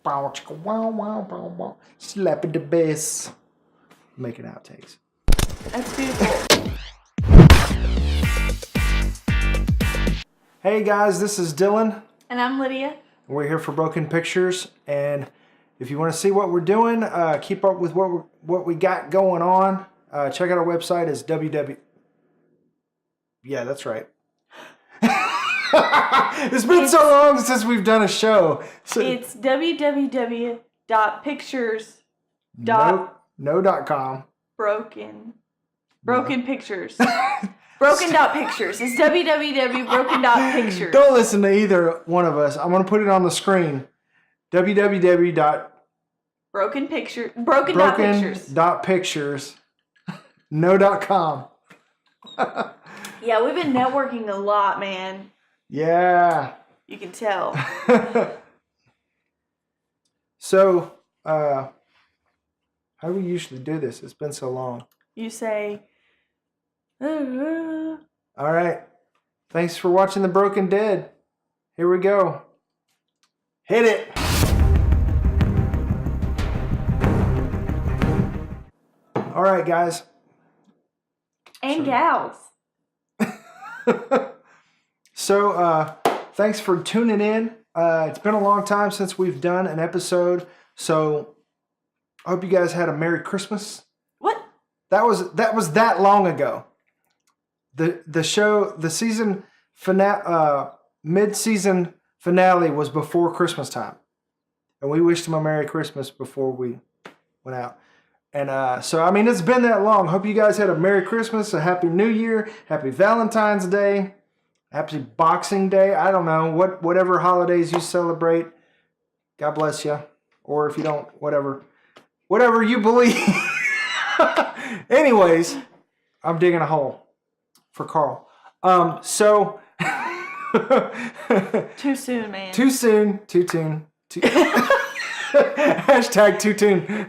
Wow, chicka, wow, wow, wow, wow. Slapping the bass. Making outtakes. That's beautiful. Hey guys, this is Dylan. And I'm Lydia. We're here for Broken Pictures, and if you want to see what we're doing, keep up with what we got going on, check out our website. It's www. Yeah, that's right. It's been so long since we've done a show. So it's www.pictures. No.com. Broken Pictures. Broken.pictures. It's www.broken.pictures. Don't listen to either one of us. I'm going to put it on the screen. Broken.pictures. No.com. Yeah, we've been networking a lot, man. Yeah. You can tell. So, how do we usually do this? It's been so long. You say, All right. Thanks for watching The Broken Dead. Here we go. Hit it. All right, guys. and gals. So, thanks for tuning in. It's been a long time since we've done an episode, so I hope you guys had a Merry Christmas. What? That was that long ago. The show, the season finale, mid-season finale was before Christmas time, and we wished them a Merry Christmas before we went out. And so, I mean, it's been that long. Hope you guys had a Merry Christmas, a Happy New Year, Happy Valentine's Day, Happy Boxing Day. I don't know, whatever holidays you celebrate. God bless you. Or if you don't, whatever you believe. Anyways, I'm digging a hole for Carl. So. Too soon, man. Too soon. Too soon. Hashtag too soon.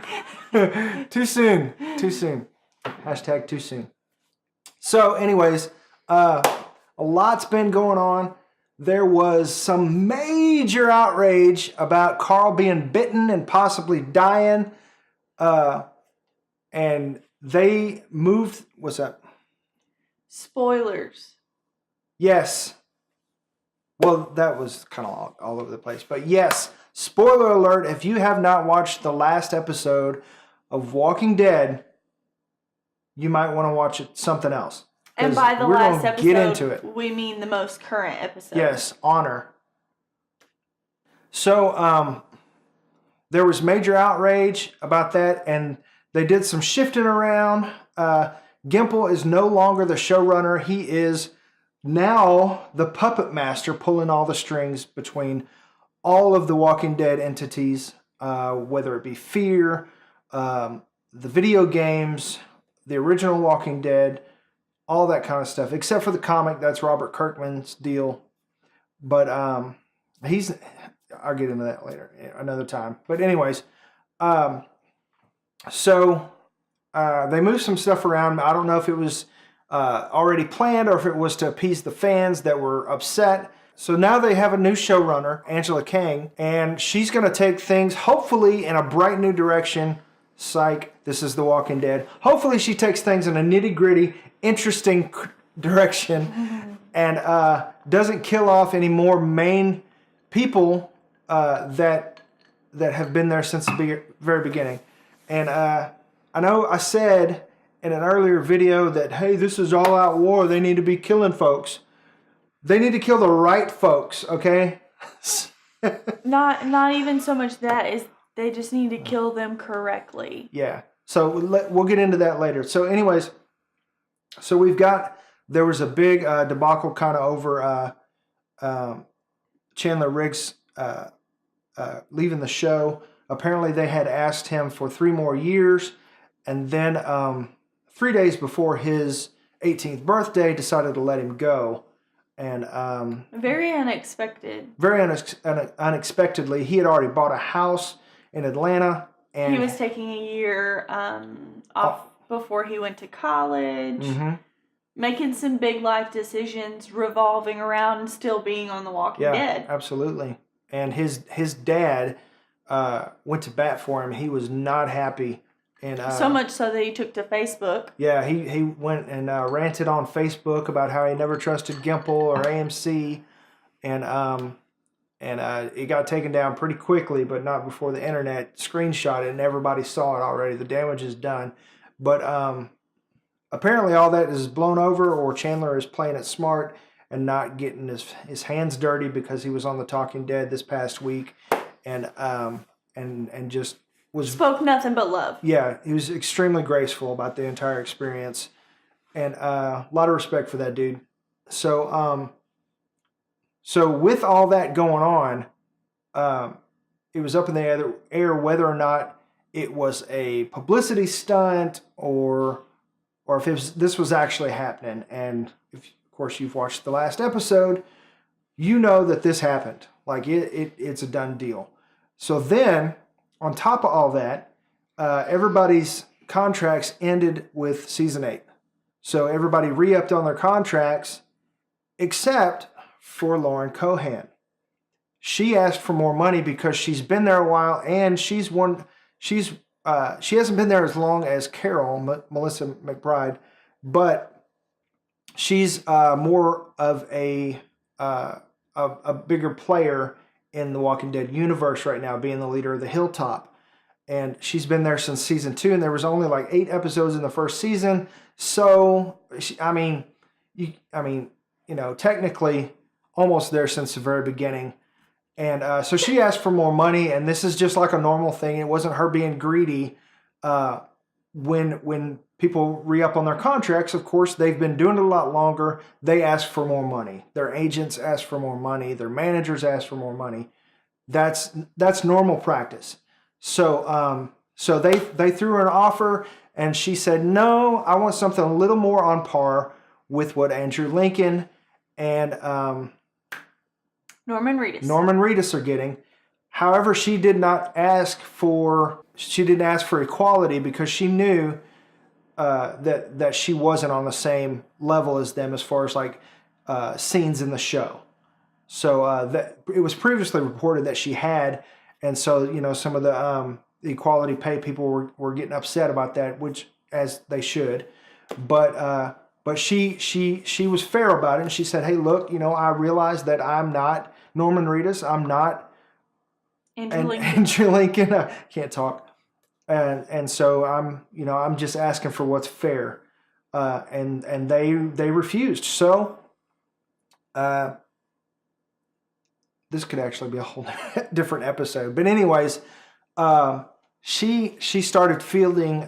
Too soon. Too soon. Hashtag too soon. So anyways, a lot's been going on. There was some major outrage about Carl being bitten and possibly dying. And they moved, what's that? Spoilers. Yes. Well, that was kind of all over the place. But yes, spoiler alert, if you have not watched the last episode of Walking Dead, you might want to watch something else. And by the last episode, get into it. We mean the most current episode. Yes, Honor. So, there was major outrage about that, and they did some shifting around. Gimple is no longer the showrunner. He is now the puppet master, pulling all the strings between all of the Walking Dead entities, whether it be Fear, the video games, the original Walking Dead, all that kind of stuff, except for the comic. That's Robert Kirkman's deal. But I'll get into that later, another time. But anyways, so they moved some stuff around. I don't know if it was already planned or if it was to appease the fans that were upset. So now they have a new showrunner, Angela Kang, and she's going to take things hopefully in a bright new direction. Psych, this is The Walking Dead. Hopefully she takes things in a nitty-gritty, interesting direction and doesn't kill off any more main people that have been there since the very beginning. And I know I said in an earlier video that, hey, this is all-out war. They need to be killing folks. They need to kill the right folks, okay? Not even so much that, is they just need to kill them correctly. Yeah. So we'll get into that later. So anyways, there was a big debacle kind of over Chandler Riggs leaving the show. Apparently they had asked him for 3 more years, and then 3 days before his 18th birthday, decided to let him go. And very unexpected. Very unexpectedly, he had already bought a house in Atlanta, and he was taking a year off before he went to college, making some big life decisions revolving around still being on The Walking Dead. Absolutely. And his dad went to bat for him. He was not happy. And so much so that he took to Facebook. Yeah, he went and ranted on Facebook about how he never trusted Gimple or AMC, and it got taken down pretty quickly, but not before the internet screenshot it and everybody saw it already. The damage is done. But apparently all that is blown over, or Chandler is playing it smart and not getting his hands dirty because he was on The Talking Dead this past week, and just spoke nothing but love. Yeah, he was extremely graceful about the entire experience, and a lot of respect for that dude. So with all that going on, it was up in the air whether or not it was a publicity stunt or if this was actually happening. And if, of course, you've watched the last episode, you know that this happened. Like it's a done deal. So then, on top of all that, everybody's contracts ended with season 8. So everybody re-upped on their contracts, except for Lauren Cohan. She asked for more money because she's been there a while, and she hasn't been there as long as Carol, Melissa McBride, but she's more of a bigger player in the Walking Dead universe right now, being the leader of the Hilltop. And she's been there since season 2, and there was only like 8 episodes in the first season. So, technically almost there since the very beginning. And so she asked for more money, and this is just like a normal thing. It wasn't her being greedy. When people re-up on their contracts, of course, they've been doing it a lot longer. They ask for more money. Their agents ask for more money. Their managers ask for more money. That's normal practice. So they threw her an offer, and she said, no, I want something a little more on par with what Andrew Lincoln and Norman Reedus are getting. However, she didn't ask for equality because she knew that she wasn't on the same level as them as far as like scenes in the show. So that it was previously reported that she had, and so some of the equality pay people were getting upset about that, which as they should. But she was fair about it, and she said, "Hey, look, I realize that I'm not Norman Reedus, I'm not Andrew Lincoln. I can't talk, and so I'm just asking for what's fair." And they refused. So this could actually be a whole different episode. But anyways, she started fielding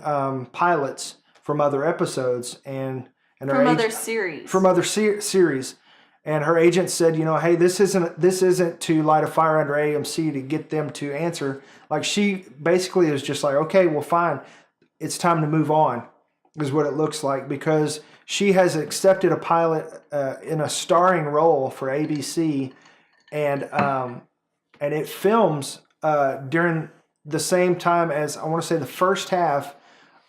pilots from other episodes and from other series. And her agent said, hey, this isn't to light a fire under AMC to get them to answer. Like, she basically is just like, okay, well, fine, it's time to move on, is what it looks like, because she has accepted a pilot in a starring role for ABC, and it films during the same time as, I want to say, the first half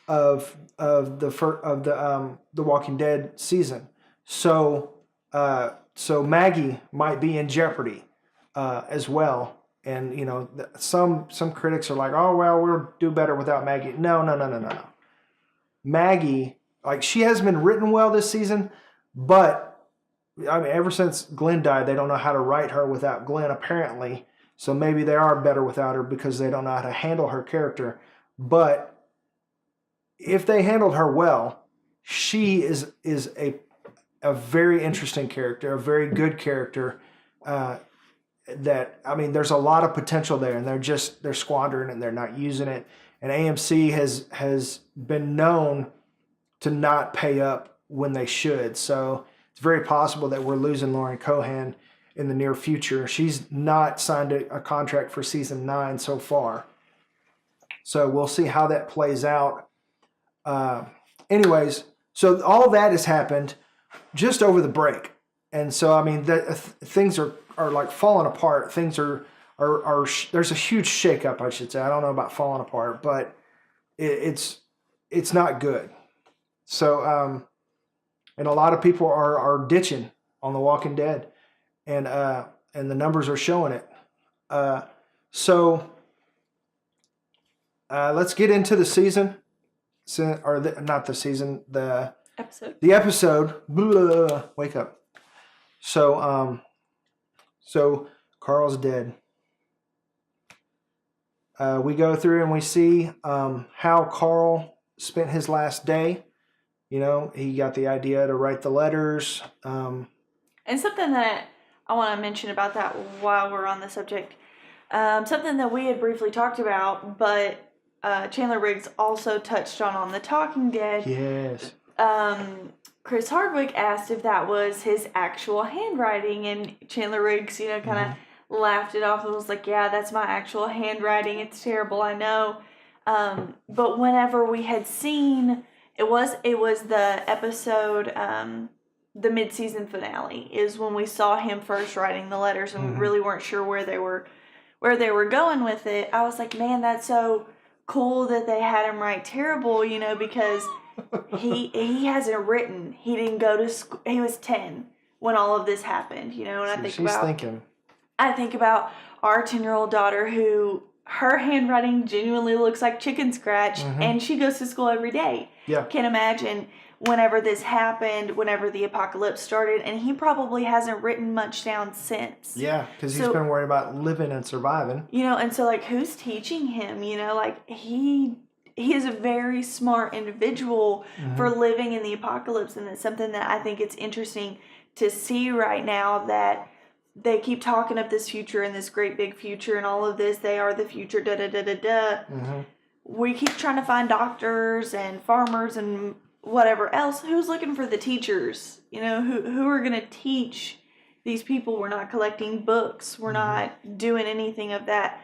of the Walking Dead season. So Maggie might be in jeopardy as well. And some critics are like, oh well, we'll do better without Maggie. No. Maggie, like, she hasn't been written well this season, but I mean, ever since Glenn died, they don't know how to write her without Glenn, apparently. So maybe they are better without her because they don't know how to handle her character. But if they handled her well, she is a very interesting character, a very good character. There's a lot of potential there, and they're squandering it and they're not using it. And AMC has been known to not pay up when they should. So it's very possible that we're losing Lauren Cohan in the near future. She's not signed a contract for season 9 so far. So we'll see how that plays out. Anyways, so all that has happened just over the break. And so, I mean, things are like falling apart. Things are there's a huge shakeup, I should say. I don't know about falling apart, but it's not good. So, and a lot of people are ditching on The Walking Dead, and the numbers are showing it. So let's get into the season. Not the season, the Episode. The episode. Blah, wake up. So Carl's dead. We go through and we see how Carl spent his last day. You know, he got the idea to write the letters. And something that I want to mention about that while we're on the subject, something that we had briefly talked about, but Chandler Riggs also touched on The Talking Dead. Yes. Chris Hardwick asked if that was his actual handwriting, and Chandler Riggs, you know, kind of laughed it off and was like, yeah, that's my actual handwriting. It's terrible, I know. But whenever we had seen, it was the episode, the mid-season finale is when we saw him first writing the letters, and we really weren't sure where they were going with it. I was like, man, that's so cool that they had him write terrible, you know, because he hasn't written. He didn't go to school. He was 10 when all of this happened, you know. And I think about our 10-year-old daughter who her handwriting genuinely looks like chicken scratch, and she goes to school every day. Yeah. Can imagine whenever this happened, whenever the apocalypse started, and he probably hasn't written much down since. Yeah, because he's been worried about living and surviving. You know, and so, like, who's teaching him? You know, like, he is a very smart individual for living in the apocalypse, and it's something that I think it's interesting to see right now that they keep talking of this future and this great big future and all of this. They are the future, da-da-da-da-da. We keep trying to find doctors and farmers and whatever else. Who's looking for the teachers? You know, who are going to teach these people? We're not collecting books. We're not doing anything of that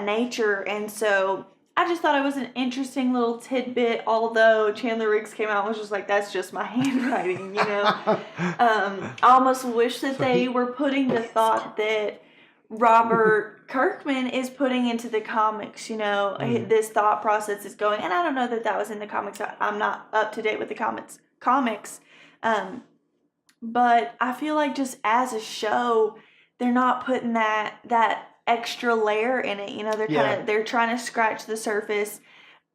nature. And so I just thought it was an interesting little tidbit, although Chandler Riggs came out and was just like, that's just my handwriting, you know. I almost wish that they were putting the thought that Robert Kirkman is putting into the comics, you know, this thought process is going, and I don't know that was in the comics. I'm not up to date with the comics. But I feel like just as a show, they're not putting that extra layer in it, you know. They're trying to scratch the surface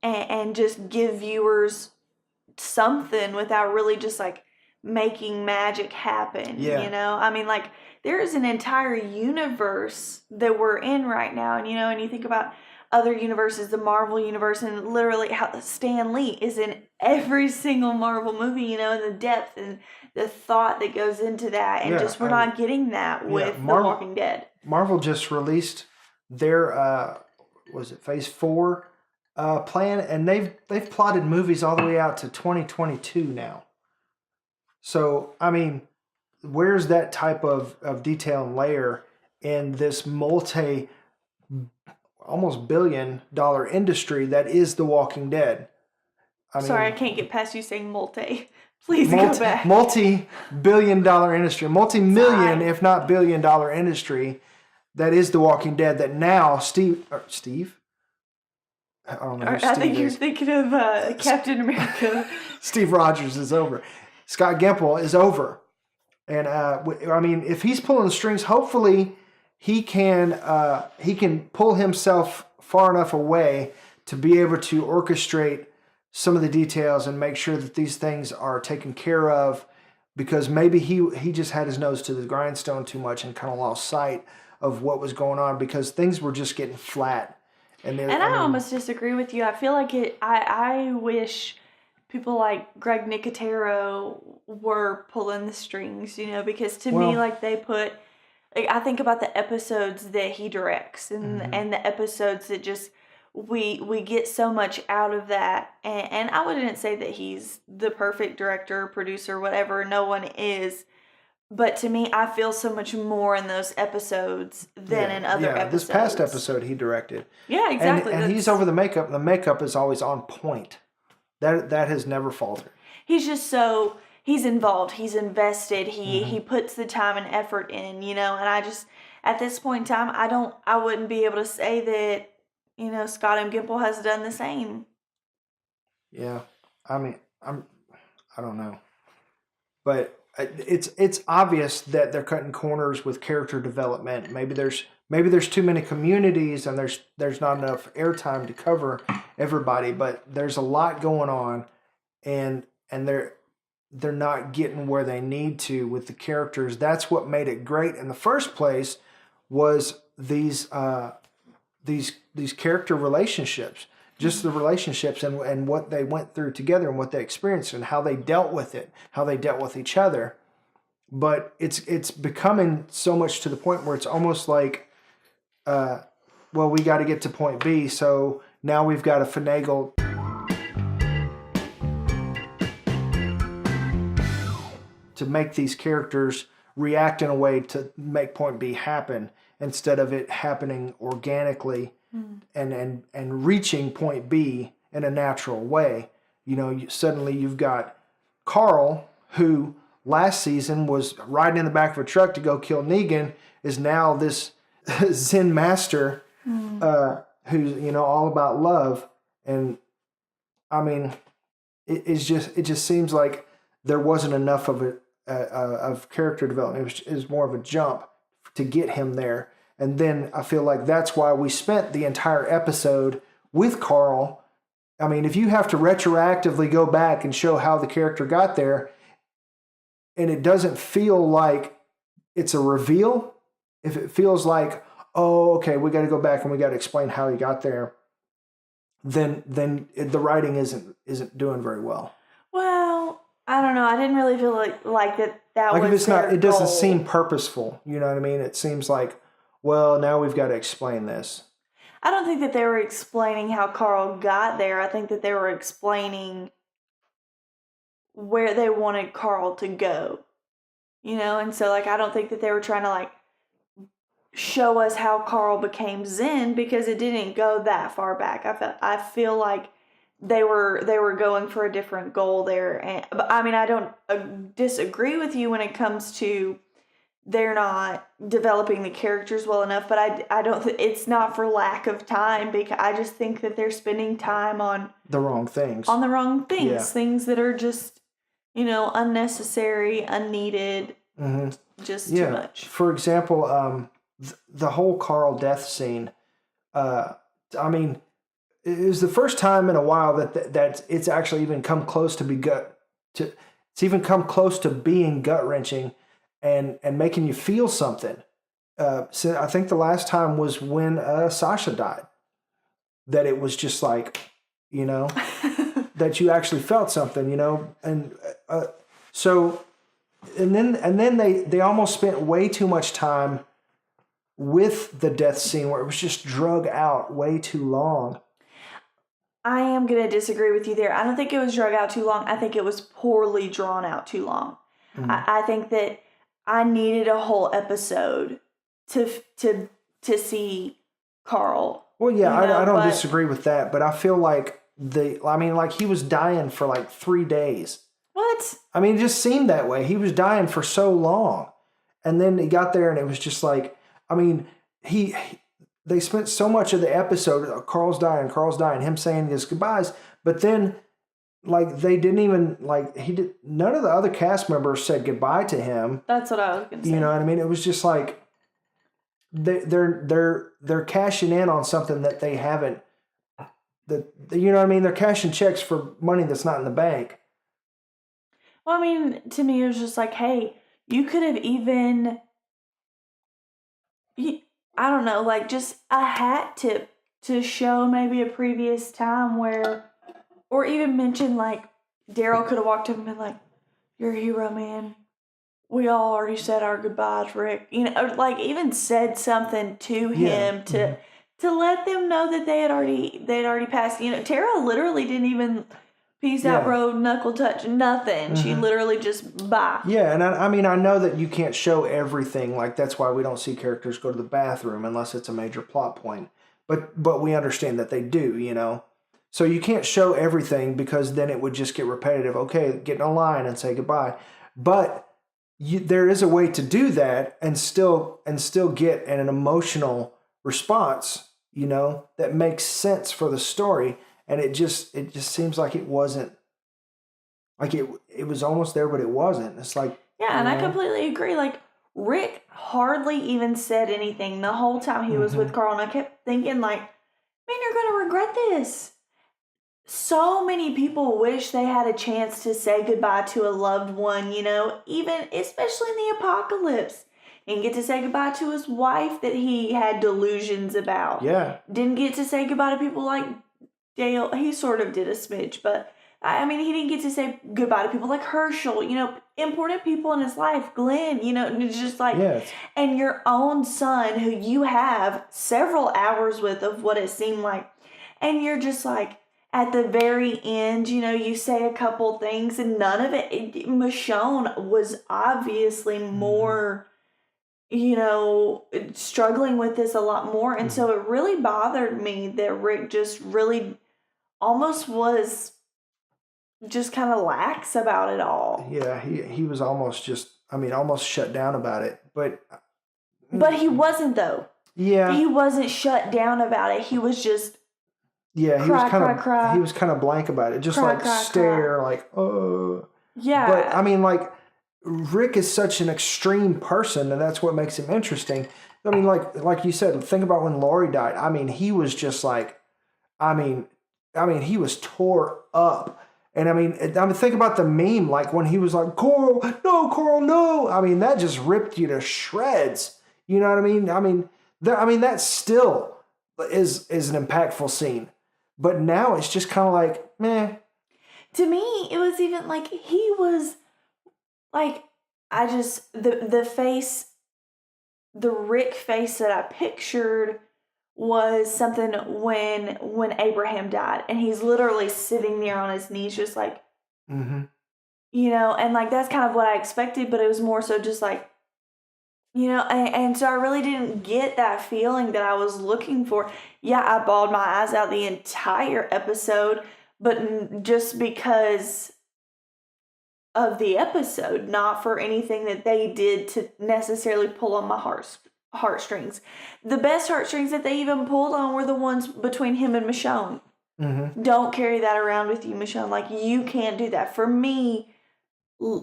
and just give viewers something without really just like making magic happen. You know, I mean, like, there is an entire universe that we're in right now, and you know, and you think about other universes, the Marvel universe, and literally how Stan Lee is in every single Marvel movie, you know, and the depth and the thought that goes into that, and we're not getting that with The Walking Dead. Marvel just released their Phase 4 plan, and they've plotted movies all the way out to 2022 now. So I mean, where's that type of detail and layer in this almost $1 billion industry that is The Walking Dead? Sorry, I can't get past you saying multi. Please go back. Multi-billion-dollar industry, multi-million, if not billion-dollar industry that is The Walking Dead. That now Steve. I don't know who Steve I think is. you're thinking of Captain America. Steve Rogers is over. Scott Gimple is over. And I mean, if he's pulling the strings, hopefully he can pull himself far enough away to be able to orchestrate some of the details and make sure that these things are taken care of, because maybe he just had his nose to the grindstone too much and kind of lost sight of what was going on, because things were just getting flat. And I almost disagree with you. I feel like I wish people like Greg Nicotero were pulling the strings, you know, because to me, like, they put, like, I think about the episodes that he directs and the episodes that just, we get so much out of that. And I wouldn't say that he's the perfect director, producer, whatever. No one is. But to me, I feel so much more in those episodes than in other episodes. This past episode he directed. Yeah, exactly. And he's over the makeup. The makeup is always on point. That has never faltered. He's just so, he's involved. He's invested. He puts the time and effort in, you know. And I just, at this point in time, I wouldn't be able to say that, you know, Scott M. Gimple has done the same. Yeah. I mean, I don't know. But it's obvious that they're cutting corners with character development. Maybe there's maybe there's too many communities and there's not enough airtime to cover everybody, but there's a lot going on, and they're not getting where they need to with the characters. That's what made it great in the first place, was these character relationships, just the relationships and what they went through together and what they experienced and how they dealt with it, how they dealt with each other. But it's becoming so much to the point where it's almost like, well, we got to get to point B, so now we've got to finagle to make these characters react in a way to make point B happen, instead of it happening organically and reaching point B in a natural way. Suddenly you've got Carl, who last season was riding in the back of a truck to go kill Negan, is now this Zen master who's all about love. And I mean, it just seems like there wasn't enough of it of character development. It was more of a jump to get him there. And then I feel like that's why we spent the entire episode with Carl. I mean, if you have to retroactively go back and show how the character got there, and it doesn't feel like it's a reveal, if it feels like, oh, okay, we got to go back and we got to explain how he got there, then the writing isn't doing very well. Well, I don't know. I didn't really feel like that like was if it's their not, it doesn't goal. seem purposeful. You know what I mean? It seems like, well, now we've got to explain this. I don't think that they were explaining how Carl got there. I think that they were explaining where they wanted Carl to go. And so I don't think that they were trying to show us how Carl became Zen, because it didn't go that far back. I feel like they were going for a different goal there. But I mean, I don't disagree with you when it comes to they're not developing the characters well enough, but I don't it's not for lack of time, because I just think that they're spending time on the wrong things. Yeah. Things that are just unnecessary, unneeded, just too much. For example, the whole Carl death scene, I mean, it was the first time in a while that it's actually even come close to it's even come close to being gut wrenching and making you feel something. So I think the last time was when Sasha died, that it was just like, that you actually felt something, and so and then they almost spent way too much time with the death scene, where it was just drug out way too long. I am going to disagree with you there. I don't think it was drug out too long. I think it was poorly drawn out too long. I think that I needed a whole episode to see Carl. Well, yeah, I don't disagree with that, but I feel like he was dying for 3 days. What? I mean, it just seemed that way. He was dying for so long. And then he got there and it was just like, I mean, they spent so much of the episode, Carl's dying, him saying his goodbyes, but then they didn't even none of the other cast members said goodbye to him. That's what I was going to say. You know what I mean? It was just like they're cashing in on something that they haven't, you know what I mean? They're cashing checks for money that's not in the bank. Well, I mean, to me, it was just like, hey, you could have even, I don't know, just a hat tip to show maybe a previous time where, or even mention Daryl could have walked up and been like, "You're a hero, man. We all already said our goodbyes, Rick." Even said something to him to let them know that they'd already passed. Tara literally didn't even peace out, bro, knuckle touch, nothing. She literally just bye. Yeah, and I mean, I know that you can't show everything. That's why we don't see characters go to the bathroom unless it's a major plot point. But we understand that they do, So you can't show everything, because then it would just get repetitive. Okay, get in a line and say goodbye. But there is a way to do that and still get an emotional response, that makes sense for the story. And it just seems like it wasn't, it was almost there, but it wasn't. It's like, yeah, and I completely agree. Rick hardly even said anything the whole time he was with Carl, and I kept thinking, like, man, you're going to regret this. So many people wish they had a chance to say goodbye to a loved one, even especially in the apocalypse. Didn't get to say goodbye to his wife that he had delusions about. Yeah. Didn't get to say goodbye to people like Dale. He sort of did a smidge, but I mean, he didn't get to say goodbye to people like Herschel, important people in his life, Glenn, it's just like, Yes. And your own son who you have several hours with of what it seemed like. And you're just like, at the very end, you say a couple things and none of it. Michonne was obviously more, struggling with this a lot more. And so it really bothered me that Rick just really almost was just kind of lax about it all. Yeah, he was almost almost shut down about it. But he wasn't, though. Yeah. He wasn't shut down about it. He was just... Yeah, he was kind of blank about it. Just stare, like, oh. Yeah. But, I mean, like, Rick is such an extreme person, and that's what makes him interesting. I mean, like you said, think about when Lori died. I mean, he was just like, he was tore up. And, think about the meme, like, when he was like, Coral, no. I mean, that just ripped you to shreds. You know what I mean? That still is an impactful scene. But now it's just kind of like, meh. To me, it was even like he was like, the face, the Rick face that I pictured was something when Abraham died. And he's literally sitting there on his knees just like, and like that's kind of what I expected. But it was more so just like, and so I really didn't get that feeling that I was looking for. Yeah, I bawled my eyes out the entire episode, but just because of the episode, not for anything that they did to necessarily pull on my heartstrings. The best heartstrings that they even pulled on were the ones between him and Michonne. Don't carry that around with you, Michonne. Like, you can't do that. For me,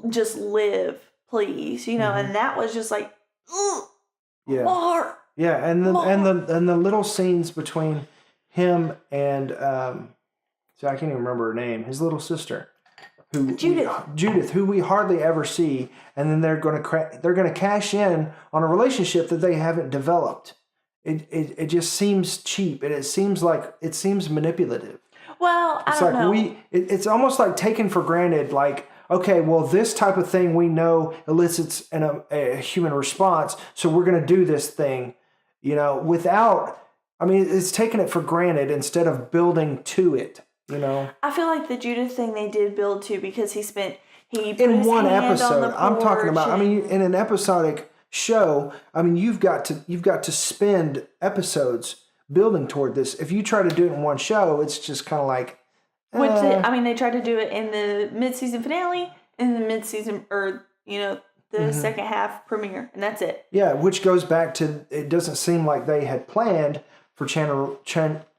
just live, please. And that was just like, yeah. More. Yeah, and the little scenes between him and so I can't even remember her name, his little sister, Judith, who we hardly ever see, and then they're going to cash in on a relationship that they haven't developed. It just seems cheap, and it seems manipulative. Well, I don't know. It's almost like taken for granted, like, okay, well, this type of thing we know elicits a human response, so we're going to do this thing, it's taking it for granted instead of building to it, I feel like the Judith thing they did build to because he put in one episode. On the I'm talking about, in an episodic show, you've got to spend episodes building toward this. If you try to do it in one show, it's just kind of like, they tried to do it in the mid-season finale, in the mid-season, or, the second half premiere, and that's it. Yeah, which goes back to, it doesn't seem like they had planned for Chandler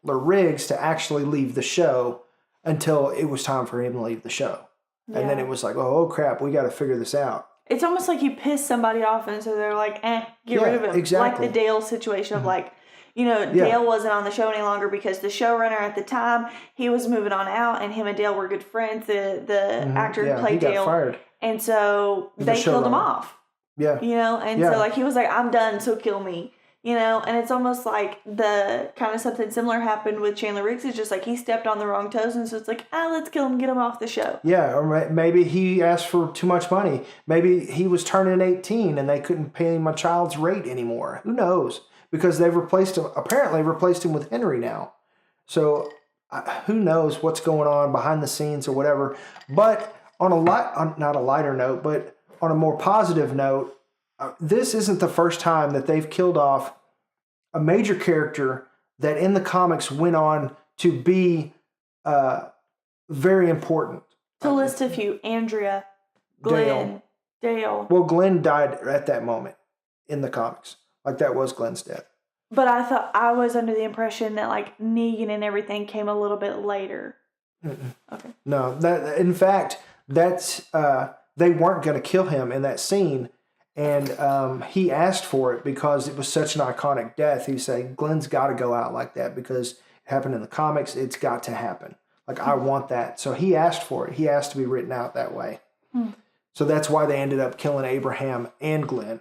Riggs to actually leave the show until it was time for him to leave the show. Yeah. And then it was like, oh crap, we got to figure this out. It's almost like you piss somebody off, and so they're like, get rid of him. Exactly. Like the Dale situation of like, Dale wasn't on the show any longer because the showrunner at the time, he was moving on out, and him and Dale were good friends. The actor who played Dale. Got fired. And so they killed him off. Yeah. So like he was like, I'm done, so kill me. And it's almost like the kind of something similar happened with Chandler Riggs. It's just like he stepped on the wrong toes, and so it's like, let's kill him, get him off the show. Yeah, or maybe he asked for too much money. Maybe he was turning 18 and they couldn't pay him a child's rate anymore. Who knows? Because they've apparently replaced him with Henry now. So who knows what's going on behind the scenes or whatever. But not a lighter note, but on a more positive note, this isn't the first time that they've killed off a major character that in the comics went on to be very important. To list a few, Andrea, Glenn, Dale. Well, Glenn died at that moment in the comics. Like, that was Glenn's death. But I was under the impression that, like, Negan and everything came a little bit later. Mm-mm. Okay. No, in fact, that's they weren't going to kill him in that scene, And he asked for it because it was such an iconic death. He said, Glenn's got to go out like that because it happened in the comics. It's got to happen. Like, I want that. So he asked for it. He asked to be written out that way. So that's why they ended up killing Abraham and Glenn.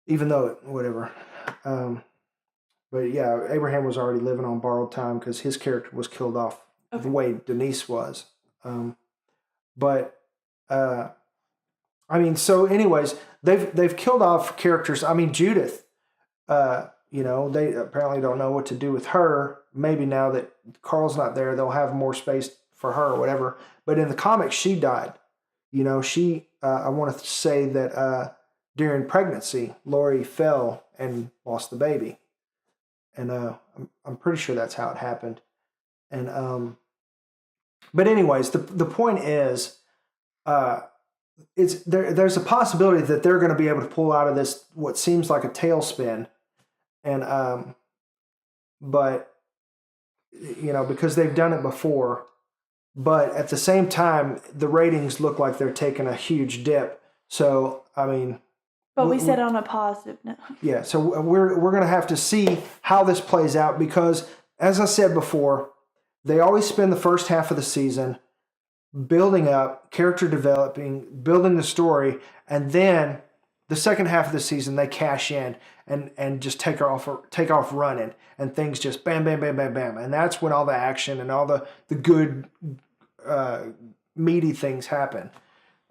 Even though, whatever. But yeah, Abraham was already living on borrowed time because his character was killed off the way Denise was. I mean, so anyways, they've killed off characters. I mean, Judith, they apparently don't know what to do with her. Maybe now that Carl's not there, they'll have more space for her or whatever. But in the comics, she died. I want to say that during pregnancy, Lori fell and lost the baby. And I'm pretty sure that's how it happened. And but anyways, the point is, there's a possibility that they're going to be able to pull out of this what seems like a tailspin, and but because they've done it before, but at the same time the ratings look like they're taking a huge dip. So I mean, but we said on a positive note. Yeah, so we're going to have to see how this plays out because, as I said before, they always spend the first half of the season building up, character developing, building the story, and then the second half of the season they cash in and just take off running, and things just bam, bam, bam, bam, bam, and that's when all the action and all the good meaty things happen.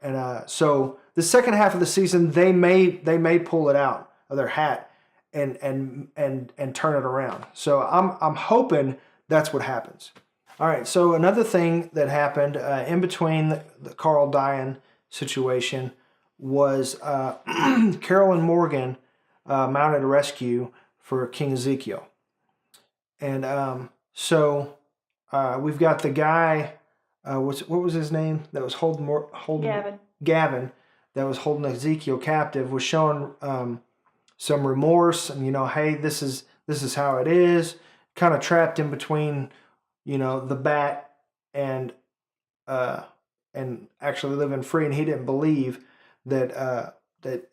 And so the second half of the season they may pull it out of their hat and turn it around. So I'm hoping that's what happens. All right, so another thing that happened in between the Carl dying situation was Carol and Morgan mounted a rescue for King Ezekiel. And so we've got the guy, what was his name, that was holding Gavin, that was holding Ezekiel captive, was showing some remorse and, hey, this is how it is, kind of trapped in between the bat and actually living free, and he didn't believe that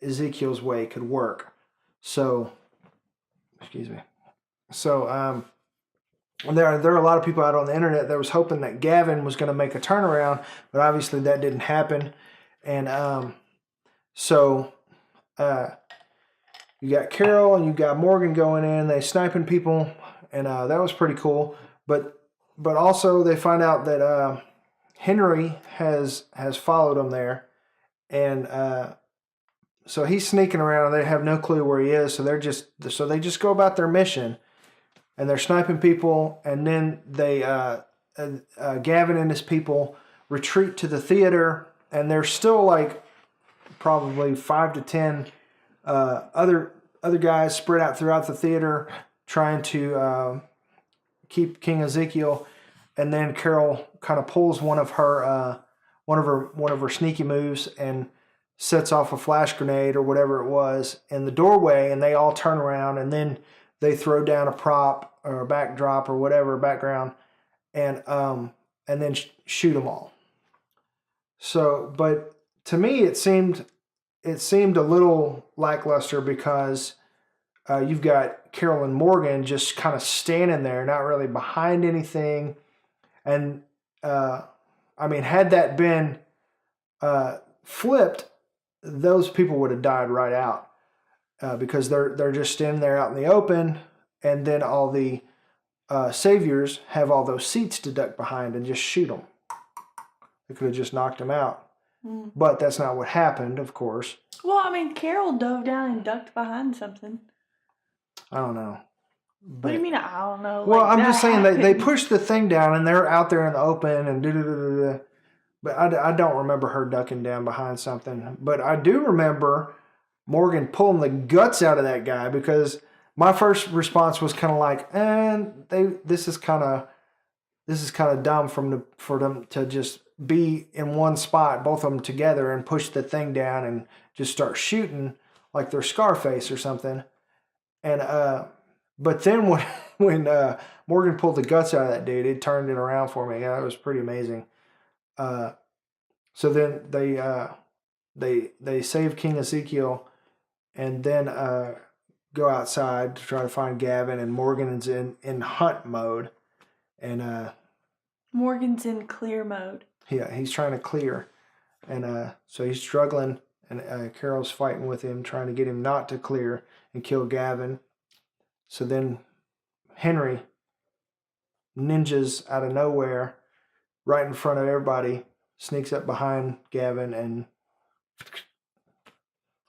Ezekiel's way could work. So, excuse me. So there are a lot of people out on the internet that was hoping that Gavin was going to make a turnaround, but obviously that didn't happen. And so you got Carol and you got Morgan going in, they sniping people, and that was pretty cool. But also they find out that Henry has followed them there, and so he's sneaking around. They have no clue where he is, so they just go about their mission, and they're sniping people, and then they Gavin and his people retreat to the theater, and there's still like probably 5 to 10 other guys spread out throughout the theater trying to keep King Ezekiel. And then Carol kind of pulls one of her sneaky moves and sets off a flash grenade or whatever it was in the doorway, and they all turn around, and then they throw down a prop or a backdrop or whatever background, and then shoot them all. So, but to me it seemed a little lackluster because you've got Carol and Morgan just kind of standing there, not really behind anything. And, had that been flipped, those people would have died right out because they're just standing there out in the open, and then all the saviors have all those seats to duck behind and just shoot them. They could have just knocked them out. But that's not what happened, of course. Well, Carol dove down and ducked behind something. I don't know. What do you mean, I don't know? Well, I'm just saying they pushed the thing down and they're out there in the open and da-da-da-da-da. But I don't remember her ducking down behind something. But I do remember Morgan pulling the guts out of that guy, because my first response was kind of like, this is kind of dumb for them to just be in one spot, both of them together, and push the thing down and just start shooting like they're Scarface or something. And but then when Morgan pulled the guts out of that dude, it turned it around for me. Yeah, that was pretty amazing. So then they save King Ezekiel, and then go outside to try to find Gavin, and Morgan is in hunt mode, and Morgan's in clear mode. yeah, he's trying to clear, and so he's struggling, and Carol's fighting with him, trying to get him not to clear and kill Gavin. So then Henry ninjas out of nowhere, right in front of everybody, sneaks up behind Gavin and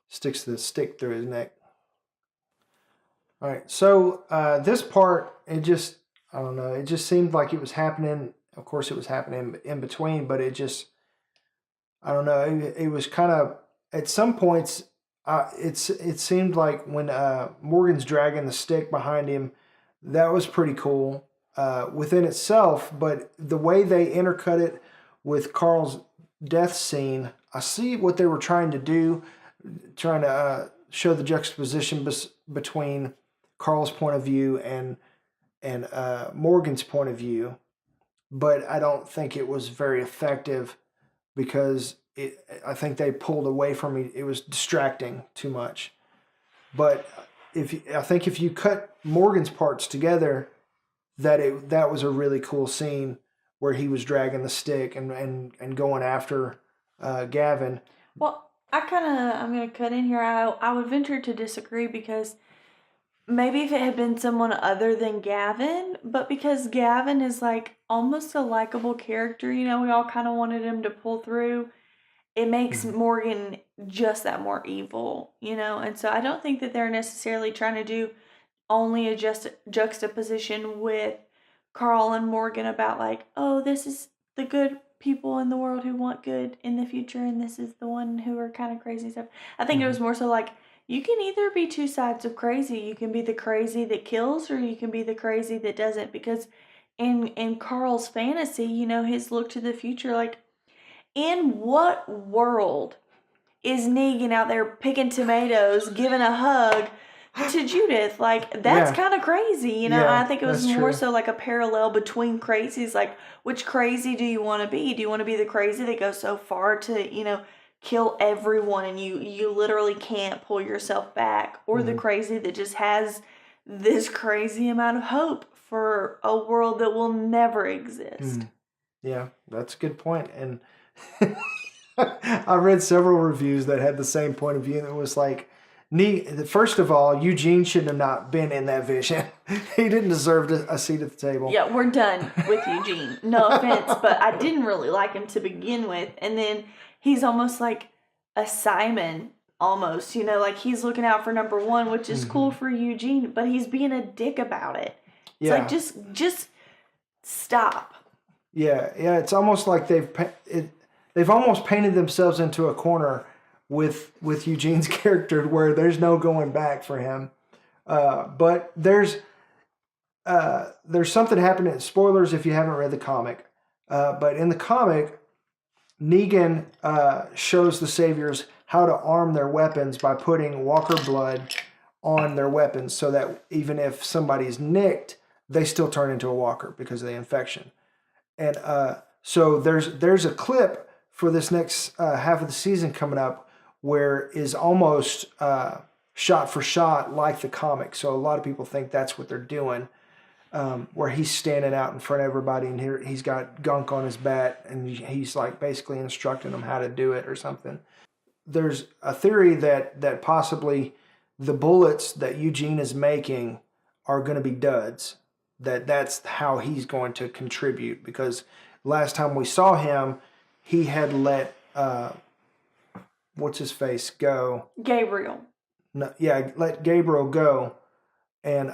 sticks the stick through his neck. All right, so this part, I don't know, it just seemed like it was happening. Of course, it was happening in between, but it just, I don't know, it was kind of, at some points, it seemed like when Morgan's dragging the stick behind him, that was pretty cool within itself, but the way they intercut it with Carl's death scene, I see what they were trying to do, trying to show the juxtaposition between Carl's point of view and Morgan's point of view, but I don't think it was very effective because I think they pulled away from me. It was distracting too much. But I think if you cut Morgan's parts together, that was a really cool scene where he was dragging the stick and going after Gavin. Well, I'm going to cut in here. I would venture to disagree because maybe if it had been someone other than Gavin, but because Gavin is like almost a likable character, we all kind of wanted him to pull through. It makes Morgan just that more evil, and so I don't think that they're necessarily trying to do only a juxtaposition with Carl and Morgan about like, oh, this is the good people in the world who want good in the future, and this is the one who are kind of crazy stuff. I think it was more so like, you can either be two sides of crazy. You can be the crazy that kills, or you can be the crazy that doesn't. Because in Carl's fantasy, his look to the future, like, in what world is Negan out there picking tomatoes, giving a hug to Judith? Like, that's kind of crazy, Yeah, I think it was that's more true. so like a parallel between crazies. Like, which crazy do you want to be? Do you want to be the crazy that goes so far to, kill everyone and you literally can't pull yourself back? Or the crazy that just has this crazy amount of hope for a world that will never exist? Yeah, that's a good point. And I read several reviews that had the same point of view. It was like, first of all, Eugene should have not been in that vision. He didn't deserve a seat at the table. Yeah, we're done with Eugene. No offense, but I didn't really like him to begin with. And then he's almost like a Simon, almost. Like he's looking out for number one, which is cool for Eugene, but he's being a dick about it. It's like, just stop. Yeah. It's almost like they've almost painted themselves into a corner with Eugene's character where there's no going back for him. But there's something happening. Spoilers if you haven't read the comic. But in the comic, Negan shows the Saviors how to arm their weapons by putting Walker blood on their weapons so that even if somebody's nicked, they still turn into a Walker because of the infection. And so there's a clip for this next half of the season coming up where is almost shot for shot like the comic. So a lot of people think that's what they're doing, where he's standing out in front of everybody and he's got gunk on his bat and he's like basically instructing them how to do it or something. There's a theory that possibly the bullets that Eugene is making are going to be duds. That's how he's going to contribute, because last time we saw him, he had let what's his face go. Gabriel. No, yeah, let Gabriel go, and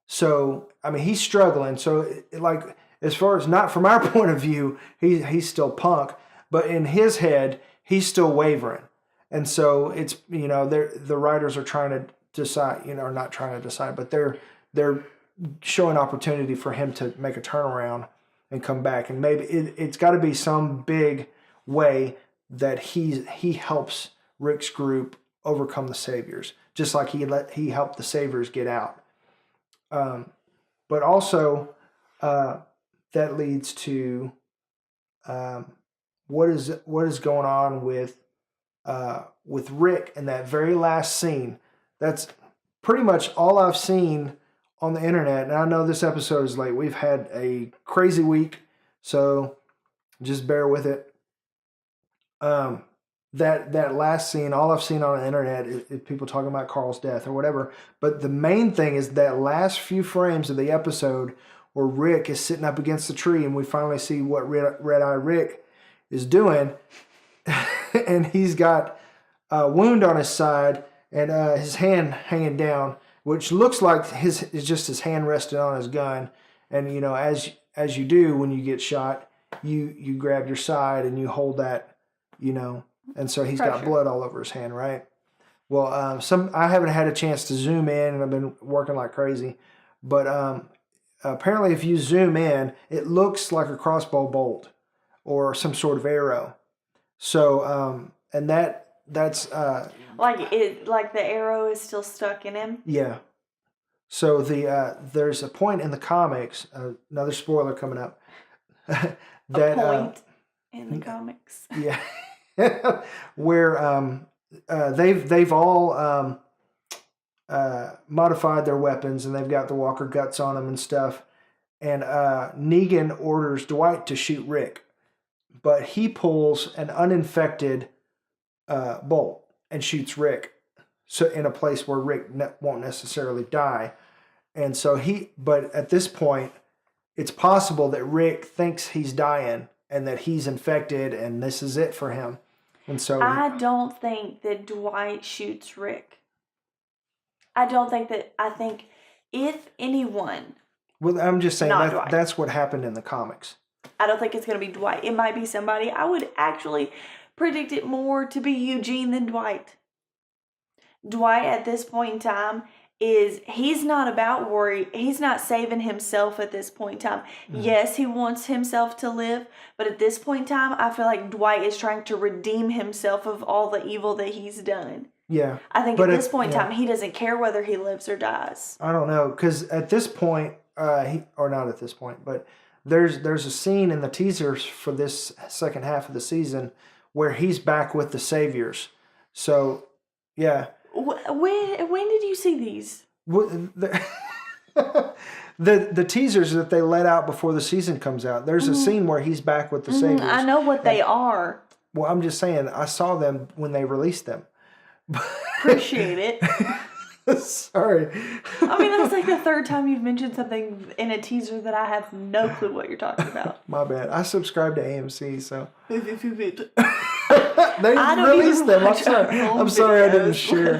so I mean he's struggling. So like as far as not from our point of view, he's still Punk, but in his head he's still wavering, and so it's the writers are trying to decide, or not trying to decide, but they're showing opportunity for him to make a turnaround and come back, and maybe it's got to be some big way that he helps Rick's group overcome the Saviors, just like he helped the Saviors get out. But also that leads to what is going on with with Rick in that very last scene. That's pretty much all I've seen on the internet. And I know this episode is late. We've had a crazy week, so just bear with it. That last scene, all I've seen on the internet is people talking about Carl's death or whatever. But the main thing is that last few frames of the episode where Rick is sitting up against the tree, and we finally see what Red Eye Rick is doing, and he's got a wound on his side and his hand hanging down, which looks like his hand rested on his gun. And as you do when you get shot, you grab your side and you hold that, and so he's got blood all over his hand, right? Well, I haven't had a chance to zoom in, and I've been working like crazy, but apparently if you zoom in, it looks like a crossbow bolt or some sort of arrow. So, and that's like the arrow is still stuck in him. Yeah. So there's a point in the comics, another spoiler coming up, that a point in the comics. Yeah. Where they've all modified their weapons, and they've got the Walker guts on them and stuff. And Negan orders Dwight to shoot Rick, but he pulls an uninfected bolt and shoots Rick, so in a place where Rick won't necessarily die. And so but at this point, it's possible that Rick thinks he's dying and that he's infected, and this is it for him. And so I don't think that Dwight shoots Rick. I think if anyone. Well, I'm just saying that's what happened in the comics. I don't think it's going to be Dwight. It might be somebody. I would actually predict it more to be Eugene than Dwight. Dwight at this point in time he's not about worry. He's not saving himself at this point in time. Mm-hmm. Yes, he wants himself to live, but at this point in time, I feel like Dwight is trying to redeem himself of all the evil that he's done. Yeah. I think at this point in time, he doesn't care whether he lives or dies. I don't know, because at this point, or not at this point, but there's a scene in the teasers for this second half of the season where he's back with the Saviors. So, yeah. When did you see these? The teasers that they let out before the season comes out. There's a scene where he's back with the Saviors. I know what they are. Well, I'm just saying, I saw them when they released them. Appreciate it. Sorry. I mean, that's like the third time you've mentioned something in a teaser that I have no clue what you're talking about. My bad. I subscribe to AMC, so. They I released them. I'm sorry I didn't share.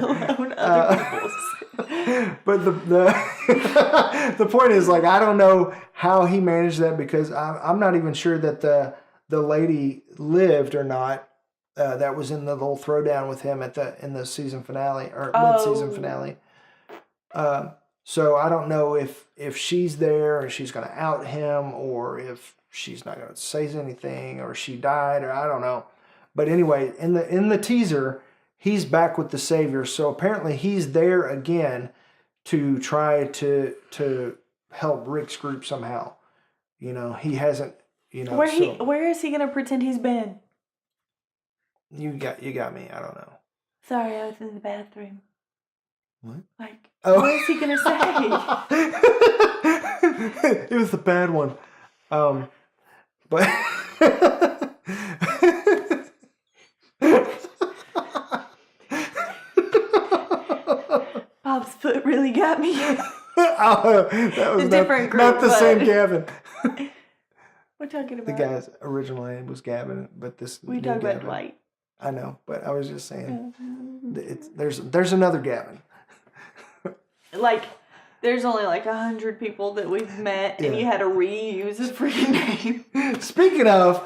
But the point is, like, I don't know how he managed that, because I'm not even sure that the lady lived or not. That was in the little throwdown with him in the season finale or mid-season finale. So I don't know if she's there and she's going to out him, or if she's not going to say anything, or she died, or I don't know. But anyway, in the teaser, he's back with the Savior. So apparently he's there again to try to help Rick's group somehow. He hasn't. Where is he going to pretend he's been? You got me. I don't know. Sorry, I was in the bathroom. What? What is he gonna say? It was the bad one. But Bob's foot really got me. That was different group, not the same Gavin. We're talking about the guy's original name was Gavin, but we talk about Dwight. I know, but I was just saying, there's another Gavin. Like, there's only like 100 people that we've met, and you had to reuse a freaking name. Speaking of,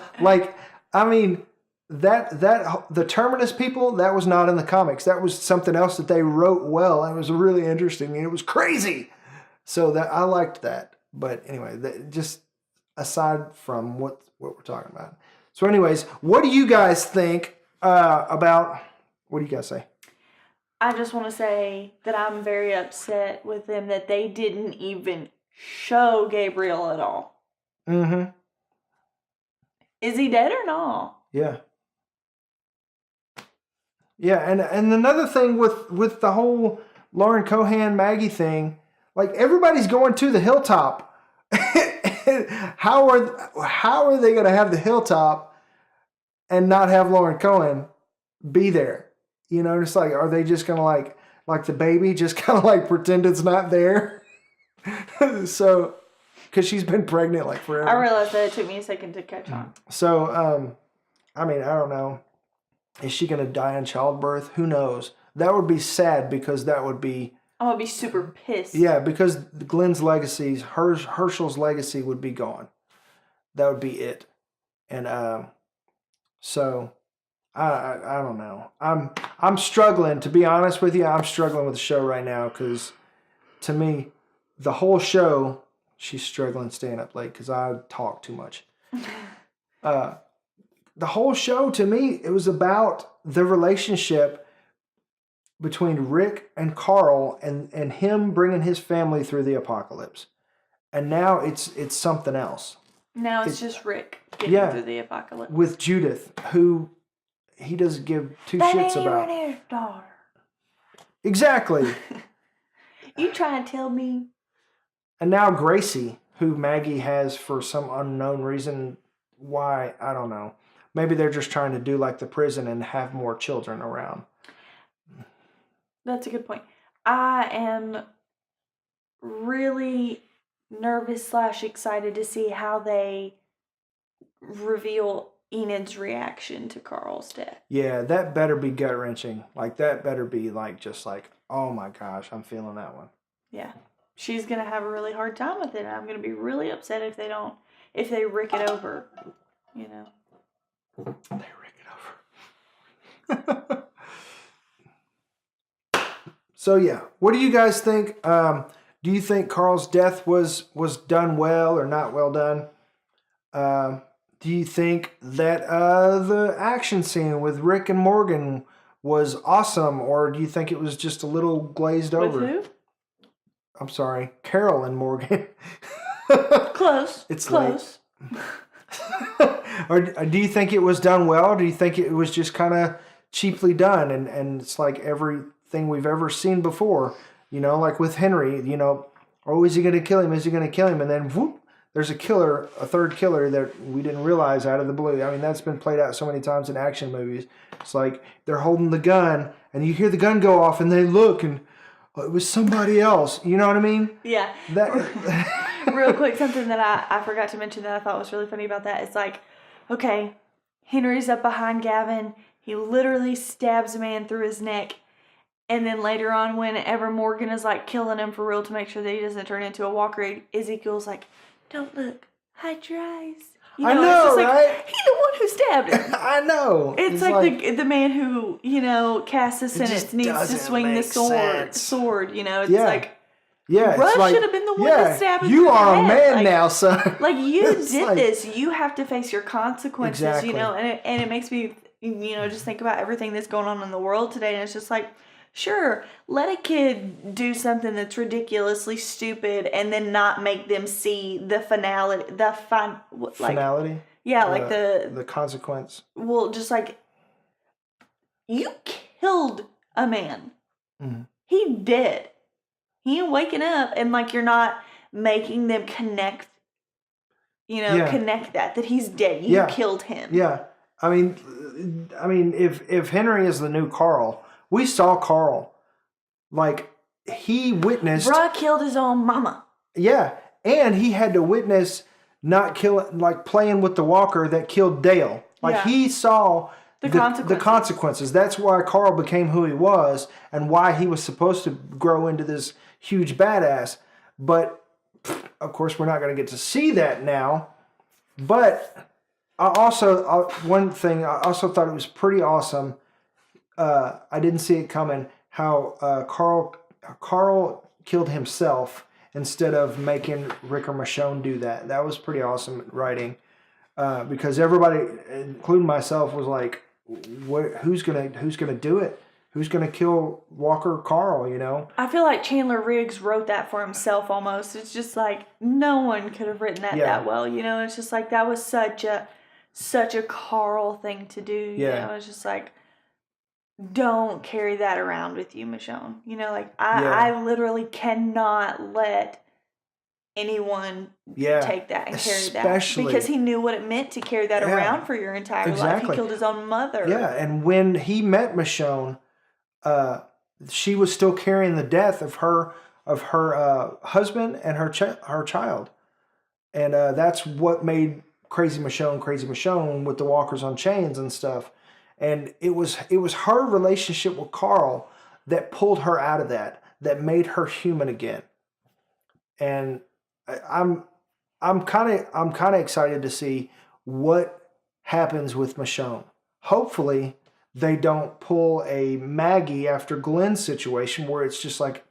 the Terminus people, that was not in the comics. That was something else that they wrote well, and it was really interesting, and it was crazy. So that I liked that. But anyway, just aside from what we're talking about. So anyways, what do you guys think? What do you guys say? I just want to say that I'm very upset with them that they didn't even show Gabriel at all. Mm-hmm. Is he dead or not? Yeah. Yeah, and another thing with the whole Lauren Cohan Maggie thing, like everybody's going to the hilltop. How are they going to have the hilltop and not have Lauren Cohan be there? You know, it's like, are they just going to like the baby, just kind of like pretend it's not there? So, because she's been pregnant like forever. I realized that it took me a second to catch on. So, I mean, I don't know. Is she going to die in childbirth? Who knows? That would be sad because that would be... I'm going to be super pissed. Yeah, because Glenn's legacy, Herschel's legacy would be gone. That would be it. And so, I don't know. I'm struggling, to be honest with you. I'm struggling with the show right now because, to me, the whole show, she's struggling staying up late because I talk too much. The whole show, to me, it was about the relationship between Rick and Carl and him bringing his family through the apocalypse. And now it's something else. Now it's just Rick getting through the apocalypse. With Judith, who he doesn't give two shits about. That ain't his daughter. Exactly. You trying to tell me? And now Gracie, who Maggie has for some unknown reason. Why? I don't know. Maybe they're just trying to do like the prison and have more children around. That's a good point. I am really nervous / excited to see how they reveal Enid's reaction to Carl's death. Yeah, that better be gut-wrenching. Like, that better be like, just like, oh my gosh, I'm feeling that one. Yeah. She's going to have a really hard time with it. And I'm going to be really upset if they rick it over, you know. They rick it over. So yeah, what do you guys think? Do you think Carl's death was done well or not well done? Do you think that the action scene with Rick and Morgan was awesome, or do you think it was just a little glazed over? With who? I'm sorry, Carol and Morgan. Close. It's close. Or do you think it was done well? Do you think it was just kind of cheaply done and it's like everything we've ever seen before? You know, like with Henry, you know, oh, is he going to kill him? Is he going to kill him? And then whoop, there's a third killer that we didn't realize out of the blue. I mean, that's been played out so many times in action movies. It's like they're holding the gun and you hear the gun go off and they look and it was somebody else. You know what I mean? Yeah. Real quick, something that I forgot to mention that I thought was really funny about that is like, okay, Henry's up behind Gavin. He literally stabs a man through his neck. And then later on, whenever Morgan is like killing him for real to make sure that he doesn't turn into a walker, Ezekiel's like, don't look, hide your eyes. You know, I know, it's just right? Like, he's the one who stabbed him. I know. It's like the man who, you know, cast the sentence needs to swing the sword. You know, it's like, yeah, Russ like, should have been the one to stab him. You are a man like, now, son. Like, you did this. You have to face your consequences, exactly. You know, and it makes me, you know, just think about everything that's going on in the world today. And it's just like, sure, let a kid do something that's ridiculously stupid and then not make them see the finality, finality? Yeah, like the consequence. Well, just like, you killed a man. Mm-hmm. He dead. He ain't waking up, and like you're not making them connect, you know, connect that he's dead. You killed him. Yeah. I mean, if Henry is the new Carl, we saw Carl, like, he witnessed... Bruh killed his own mama. Yeah, and he had to witness not killing, like, playing with the walker that killed Dale. Like, he saw the consequences. That's why Carl became who he was and why he was supposed to grow into this huge badass. But, of course, we're not going to get to see that now. But one thing, I also thought it was pretty awesome. I didn't see it coming, how Carl killed himself instead of making Rick or Michonne do that. That was pretty awesome writing, because everybody, including myself, was like, who's gonna do it? Who's gonna kill Walker Carl, you know? I feel like Chandler Riggs wrote that for himself almost. It's just like, no one could have written that well, you know? It's just like, that was such a Carl thing to do, you know? It's just like, don't carry that around with you, Michonne. You know, like Yeah. I literally cannot let anyone Yeah. take that and carry that, Especially because he knew what it meant to carry that Yeah. around for your entire life. Exactly. He killed his own mother. Yeah, and when he met Michonne, she was still carrying the death of her husband and her child, and that's what made Crazy Michonne with the walkers on chains and stuff. And it was her relationship with Carl that pulled her out of that made her human again. And I'm kind of excited to see what happens with Michonne. Hopefully, they don't pull a Maggie after Glenn's situation where it's just like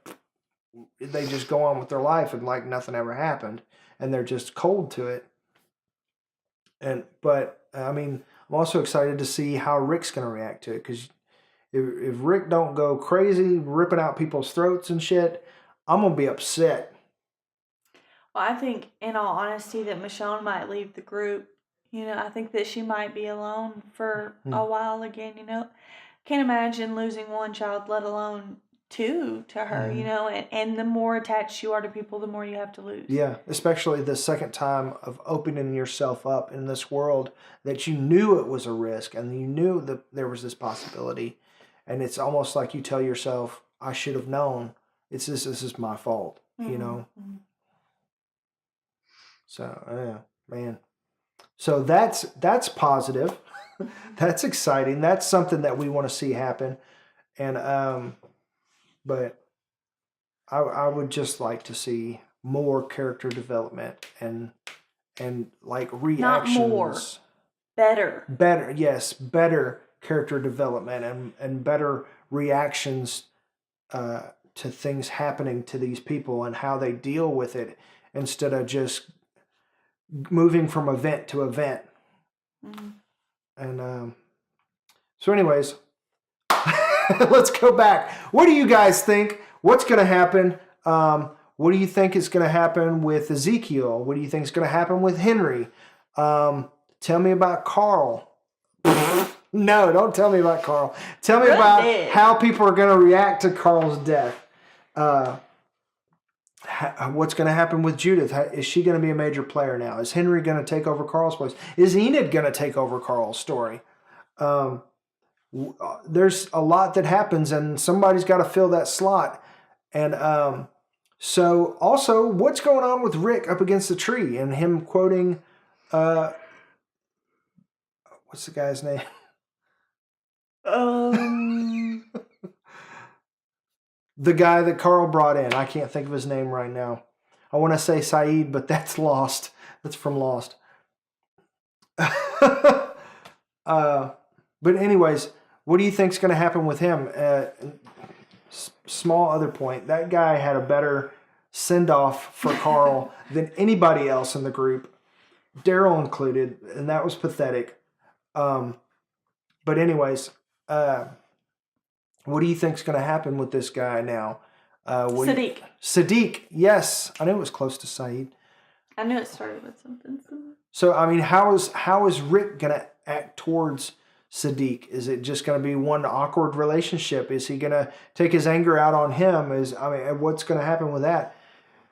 they just go on with their life and like nothing ever happened, and they're just cold to it. But I mean, I'm also excited to see how Rick's going to react to it, because if Rick don't go crazy ripping out people's throats and shit, I'm gonna be upset. Well, I think, in all honesty, that Michonne might leave the group. You know, I think that she might be alone for a while again. You know, can't imagine losing one child, let alone two, to her. You know, and the more attached you are to people, the more you have to lose. Yeah, especially the second time of opening yourself up in this world that you knew it was a risk and you knew that there was this possibility, and it's almost like you tell yourself, "I should have known. This is my fault." You know. So yeah, man. So that's positive. That's exciting. That's something that we want to see happen. And but I would just like to see more character development and like reactions. Not more. Better. Better, yes, better character development and better reactions to things happening to these people and how they deal with it, instead of just moving from event to event. And so anyways, let's go back. What do you guys think? What's going to happen? What do you think is going to happen with Ezekiel? What do you think is going to happen with Henry? Tell me about Carl. No, don't tell me about Carl. Tell me about how people are going to react to Carl's death. What's going to happen with Judith? Is she going to be a major player now? Is Henry going to take over Carl's place? Is Enid going to take over Carl's story? There's a lot that happens, and somebody's got to fill that slot. And so also, what's going on with Rick up against the tree and him quoting, what's the guy's name? The guy that Carl brought in. I can't think of his name right now. I want to say Saeed, but that's Lost. That's from Lost. But anyways, what do you think's going to happen with him? Small other point. That guy had a better send-off for Carl than anybody else in the group, Daryl included, and that was pathetic. But anyways, what do you think's going to happen with this guy now? Sadiq. Sadiq, yes. I knew it was close to Saeed. I knew it started with something similar. So, I mean, how is Rick going to act towards Sadiq? Is it just going to be one awkward relationship? Is he going to take his anger out on him? What's going to happen with that?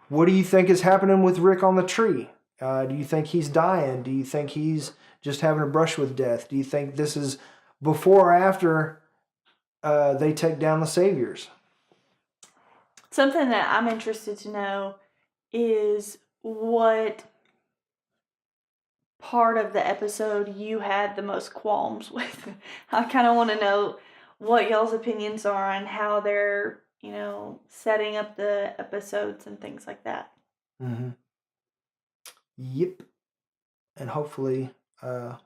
What do you think is happening with Rick on the tree? Do you think he's dying? Do you think he's just having a brush with death? Do you think this is before or after they take down the Saviors? Something that I'm interested to know is what part of the episode you had the most qualms with. I kind of want to know what y'all's opinions are on how they're, setting up the episodes and things like that. Mm-hmm. Yep. And hopefully the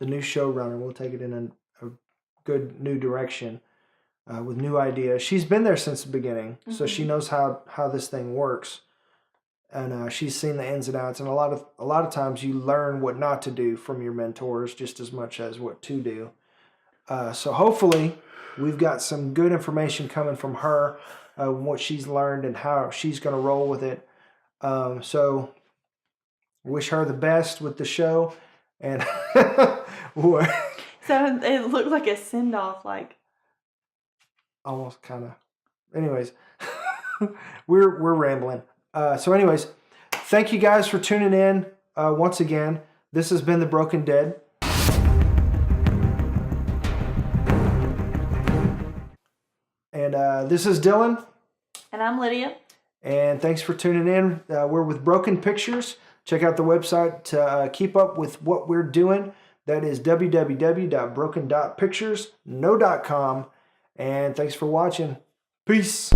new showrunner will take it in a good new direction with new ideas. She's been there since the beginning, so she knows how this thing works. And she's seen the ins and outs, and a lot of times you learn what not to do from your mentors just as much as what to do. So hopefully we've got some good information coming from her, what she's learned and how she's going to roll with it. So wish her the best with the show. And so it looked like a send off, like almost kind of. Anyways, we're rambling. So anyways, thank you guys for tuning in once again. This has been The Broken Dead. And this is Dylan. And I'm Lydia. And thanks for tuning in. We're with Broken Pictures. Check out the website to keep up with what we're doing. That is www.broken.pictures.com. And thanks for watching. Peace.